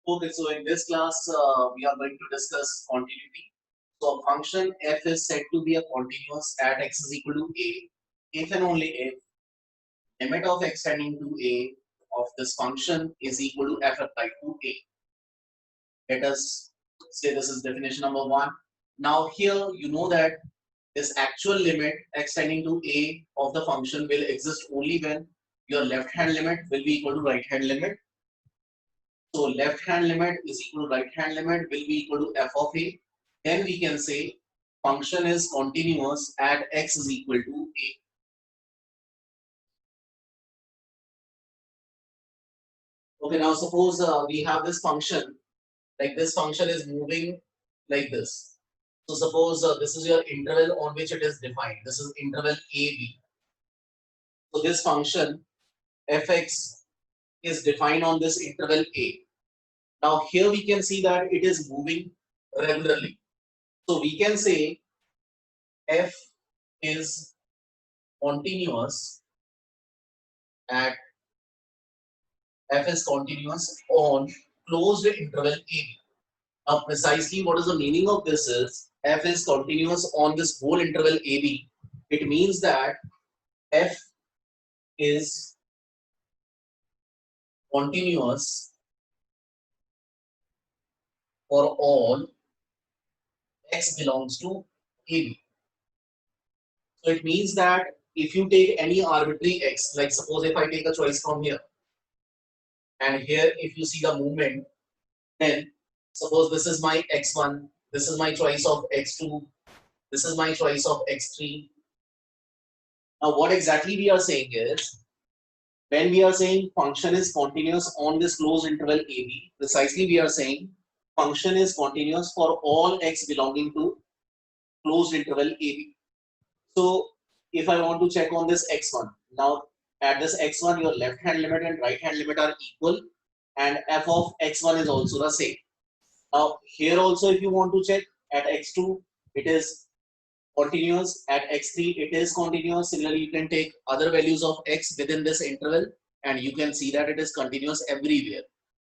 Okay, so in this class, we are going to discuss continuity. So a function f is said to be a continuous at x is equal to a if and only if limit of x tending to a of this function is equal to f applied to a. Let us say this is definition number one. Now here you know that this actual limit x tending to a of the function will exist only when your left hand limit will be equal to right hand limit. So left hand limit is equal to right hand limit will be equal to f of a. Then we can say function is continuous at x is equal to a. Okay, now suppose we have this function, like this function is moving like this. So suppose this is your interval on which it is defined. This is interval AB. So this function fx is defined on this interval A. Now here we can see that it is moving regularly. So we can say f is continuous at f is continuous on closed interval AB. Now, precisely what is the meaning of this is f is continuous on this whole interval AB. It means that f is continuous for all x belongs to AB. So it means that if you take any arbitrary x, like suppose if I take a choice from here, and here if you see the movement, then suppose this is my x1, this is my choice of x2, this is my choice of x3. Now what exactly we are saying is, when we are saying function is continuous on this closed interval AB, precisely we are saying function is continuous for all x belonging to closed interval AB. So if I want to check on this x1, now at this x1 your left hand limit and right hand limit are equal and f of x1 is also the same. Now here also if you want to check at x2 it is continuous, at x3 it is continuous. Similarly you can take other values of x within this interval and you can see that it is continuous everywhere.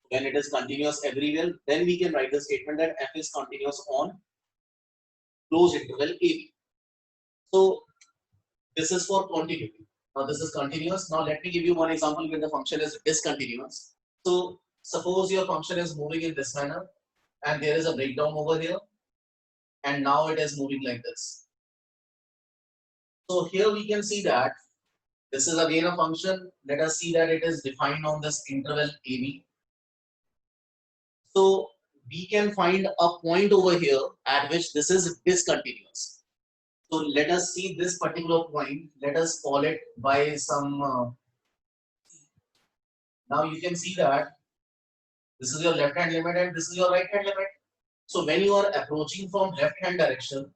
When it is continuous everywhere, then we can write the statement that f is continuous on closed interval AB. So this is for continuity. Now this is continuous. Now let me give you one example where the function is discontinuous. So suppose your function is moving in this manner and there is a breakdown over here and now it is moving like this. So here we can see that this is again a function. Let us see that it is defined on this interval AB. So we can find a point over here at which this is discontinuous. So let us see this particular point. Let us call it by some. Now you can see that this is your left hand limit and this is your right hand limit. So when you are approaching from left hand direction,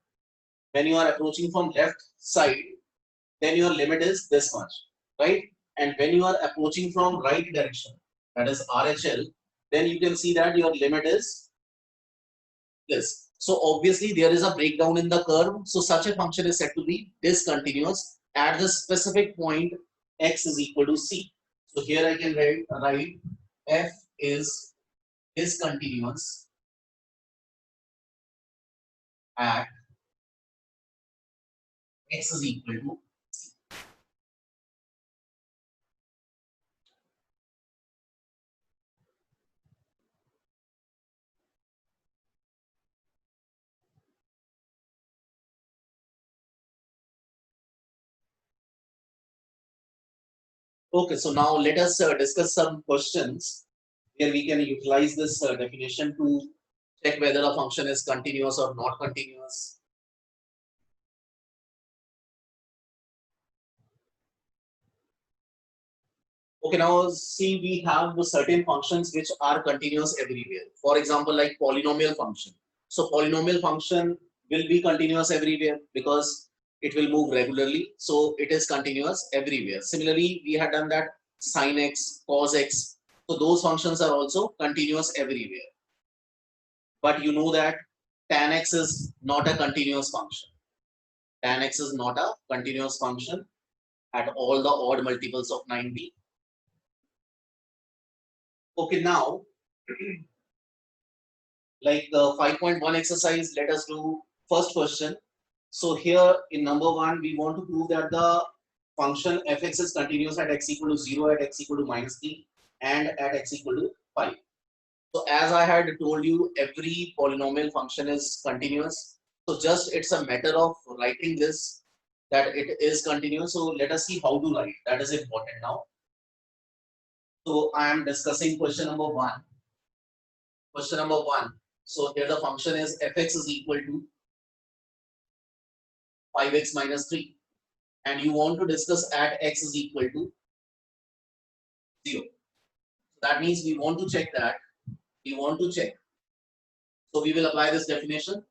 when you are approaching from left side, then your limit is this much, right? And when you are approaching from right direction, that is RHL, then you can see that your limit is this. So obviously there is a breakdown in the curve. So such a function is said to be discontinuous at the specific point x is equal to c. So here I can write f is discontinuous at x is equal to c. Okay, so now let us discuss some questions where we can utilize this definition to check whether a function is continuous or not continuous. Okay, now see we have certain functions which are continuous everywhere. For example, like polynomial function. So polynomial function will be continuous everywhere because it will move regularly. So it is continuous everywhere. Similarly, we had done that sin x, cos x. So those functions are also continuous everywhere. But you know that tan x is not a continuous function. Tan x is not a continuous function at all the odd multiples of 90. Okay, now like the 5.1 exercise, let us do first question. So here in number 1, we want to prove that the function fx is continuous at x equal to 0, at x equal to -3, and at x equal to 5. So as I had told you, every polynomial function is continuous. So just it's a matter of writing this that it is continuous. So let us see how to write. That is important now. So I am discussing question number 1. Question number 1. So here the function is fx is equal to 5x minus 3. And you want to discuss at x is equal to 0. That means we want to check that. We want to check. So we will apply this definition.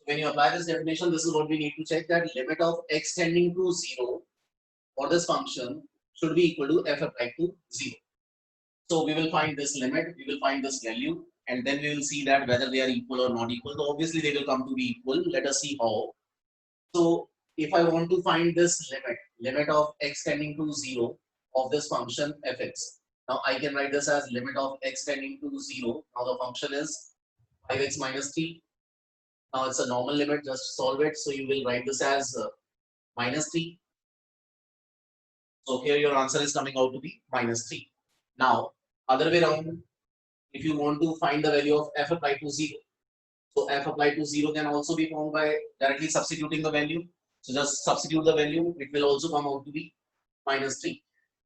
When you apply this definition, this is what we need to check, that limit of x tending to 0 for this function should be equal to f applied to 0. So we will find this limit, we will find this value, and then we will see that whether they are equal or not equal. So obviously they will come to be equal. Let us see how. So if I want to find this limit of x tending to 0 of this function fx, now I can write this as limit of x tending to 0. Now the function is 5x minus 3. Now it's a normal limit, just solve it. So you will write this as -3. So here your answer is coming out to be -3. Now, other way around, if you want to find the value of f applied to 0, so f applied to 0 can also be found by directly substituting the value. So just substitute the value, it will also come out to be -3.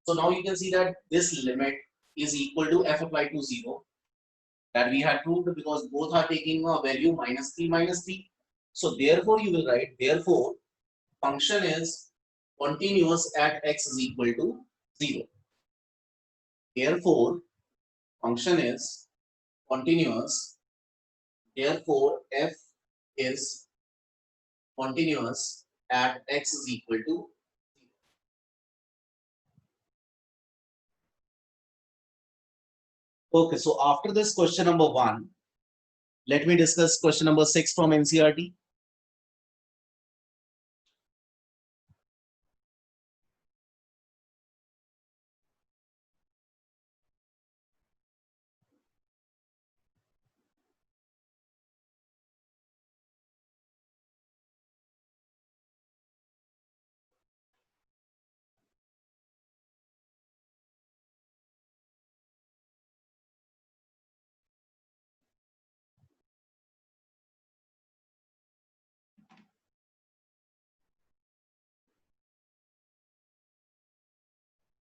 So now you can see that this limit is equal to f applied to 0, that we had proved because both are taking a value -3. So therefore you will write, therefore function is continuous at x is equal to 0. Therefore function is continuous. Therefore f is continuous at x is equal to 0. Okay, so after this question number 1, let me discuss question number 6 from NCERT.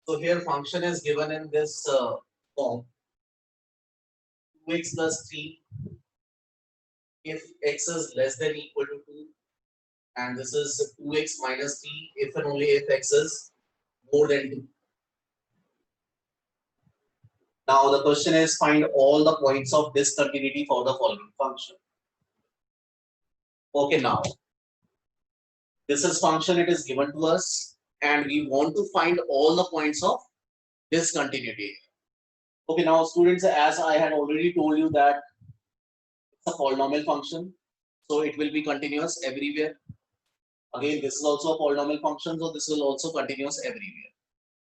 So here function is given in this form, 2x plus 3 if x is less than or equal to 2, and this is 2x minus 3 if and only if x is more than 2. Now the question is find all the points of discontinuity for the following function. Okay, now this is function, it is given to us, and we want to find all the points of discontinuity. Okay, now students, as I had already told you that it's a polynomial function, so it will be continuous everywhere. Again, this is also a polynomial function, so this will also continuous everywhere.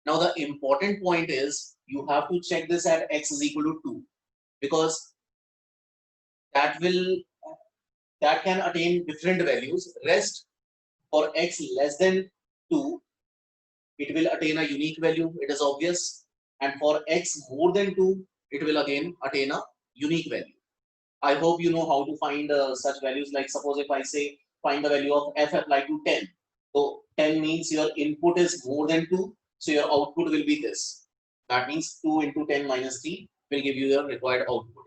Now the important point is you have to check this at x is equal to 2, because that can attain different values. Rest, for x less than 2, it will attain a unique value, it is obvious, and for x more than 2, it will again attain a unique value. I hope you know how to find such values. Like suppose if I say find the value of f applied to 10, so 10 means your input is more than 2, so your output will be this. That means 2 into 10 minus 3 will give you your required output.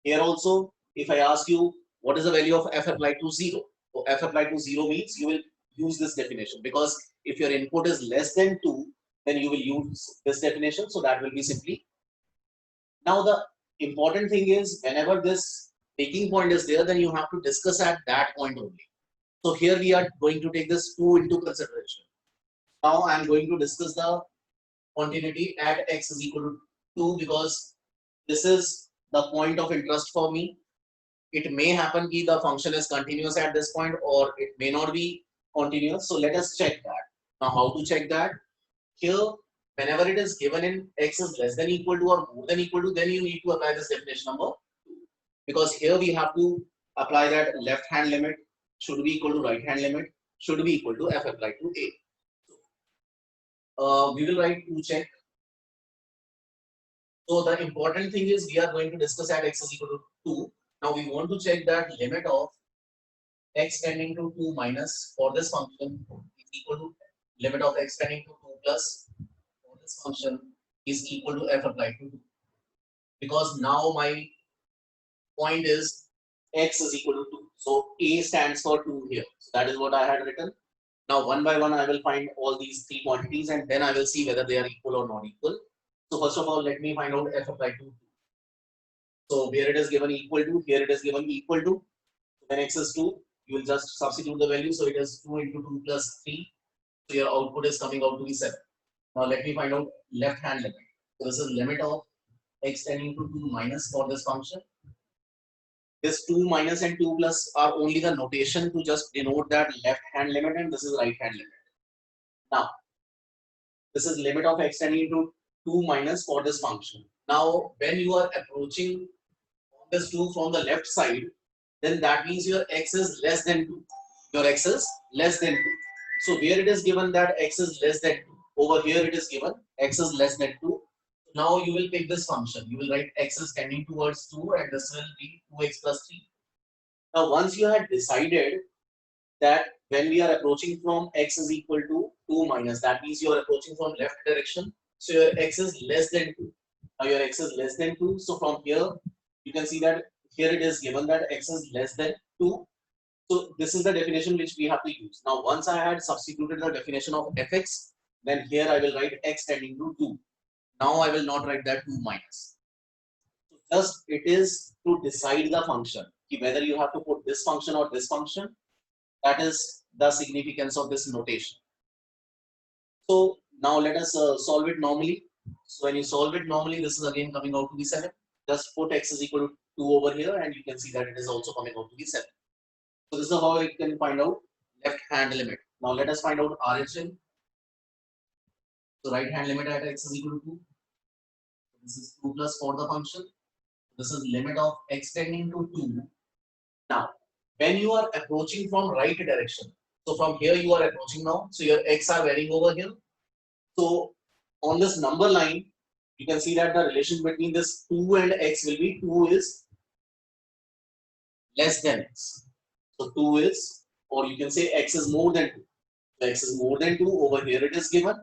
Here also, if I ask you what is the value of f applied to 0, so f applied to 0 means you will use this definition, because if your input is less than 2, then you will use this definition. So that will be simply. Now the important thing is whenever this taking point is there, then you have to discuss at that point only. So here we are going to take this 2 into consideration. Now I am going to discuss the continuity at x is equal to 2, because this is the point of interest for me. It may happen that the function is continuous at this point, or it may not be continuous. So let us check that. Now how to check that? Here whenever it is given in x is less than equal to or more than equal to, then you need to apply this definition number 2. Because here we have to apply that left hand limit should be equal to right hand limit should be equal to f applied to a. We will write to check. So the important thing is we are going to discuss at x is equal to 2. Now we want to check that limit of x tending to 2 minus for this function is equal to limit of x tending to 2 plus for this function is equal to f applied to 2. Because now my point is x is equal to 2. So a stands for 2 here. So that is what I had written. Now one by one I will find all these three quantities and then I will see whether they are equal or not equal. So first of all, let me find out f applied to 2. So where it is given equal to, here it is given equal to. When x is 2, you will just substitute the value. So it is 2 into 2 plus 3. So your output is coming out to be 7. Now let me find out left hand limit. So this is limit of x tending to 2 minus for this function. This 2 minus and 2 plus are only the notation to just denote that left hand limit, and this is right hand limit. Now, this is limit of x tending to 2 minus for this function. Now, when you are approaching this 2 from the left side, then that means your x is less than 2. Your x is less than 2. So, where it is given that x is less than 2, over here it is given x is less than 2. Now you will pick this function. You will write x is tending towards 2 and this will be 2x plus 3. Now once you had decided that when we are approaching from x is equal to 2 minus, that means you are approaching from left direction. So your x is less than 2. Now your x is less than 2. So from here you can see that here it is given that x is less than 2. So this is the definition which we have to use. Now once I had substituted the definition of fx, then here I will write x tending to 2. Now I will not write that 2 minus. So just it is to decide the function, whether you have to put this function or this function. That is the significance of this notation. So now let us solve it normally. So when you solve it normally, this is again coming out to be 7. Just put x is equal to 2 over here and you can see that it is also coming out to be 7. So this is how you can find out left hand limit. Now let us find out RHL. So right hand limit at x is equal to 2. This is 2 plus for the function. This is limit of x tending to 2. Now, when you are approaching from right direction, so from here you are approaching now, so your x are varying over here. So on this number line, you can see that the relation between this 2 and x will be 2 is less than x. So 2 is, or you can say x is more than 2. So x is more than 2, over here it is given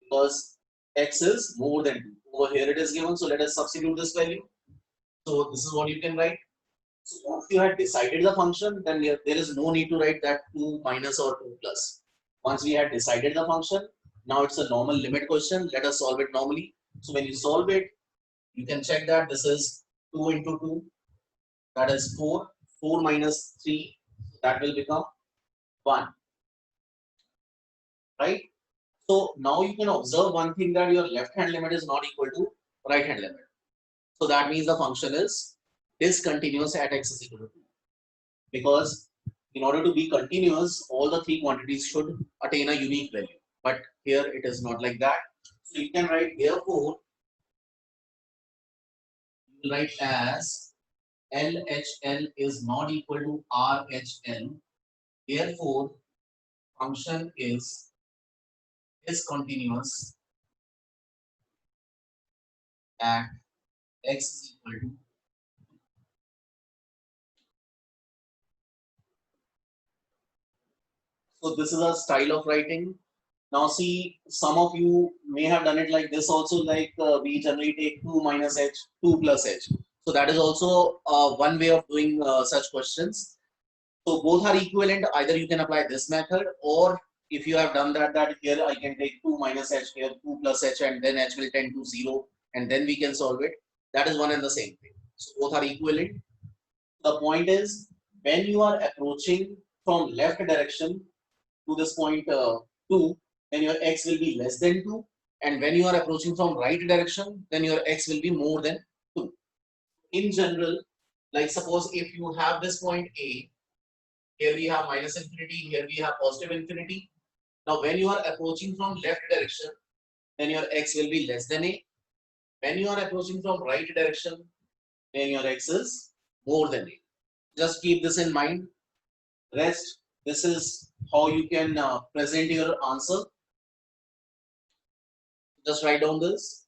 because x is more than 2. Over here it is given, so let us substitute this value. So this is what you can write. So once you had decided the function, then there is no need to write that 2 minus or 2 plus. Once we had decided the function, now it's a normal limit question. Let us solve it normally. So when you solve it, you can check that this is 2 into 2, that is 4. 4 minus 3, that will become 1. Right? So now you can observe one thing, that your left hand limit is not equal to right hand limit. So that means the function is discontinuous at x is equal to 2. Because in order to be continuous, all the three quantities should attain a unique value. But here it is not like that. So you can write, therefore, you will write as LHL is not equal to RHL. Therefore, function is discontinuous at x is equal to 2. So this is a style of writing. Now see, some of you may have done it like this also, like we generally take 2 minus h, 2 plus h. So that is also one way of doing such questions. So both are equivalent. Either you can apply this method, or if you have done that here I can take 2 minus h, here 2 plus h, and then h will tend to 0, and then we can solve it. That is one and the same thing. So both are equivalent. The point is, when you are approaching from left direction to this point 2, then your x will be less than 2, and when you are approaching from right direction, then your x will be more than 2. In general, like suppose if you have this point A, here we have minus infinity, here we have positive infinity. Now when you are approaching from left direction, then your x will be less than a. When you are approaching from right direction, then your x is more than a. Just keep this in mind. Rest, this is how you can present your answer. Just write down this.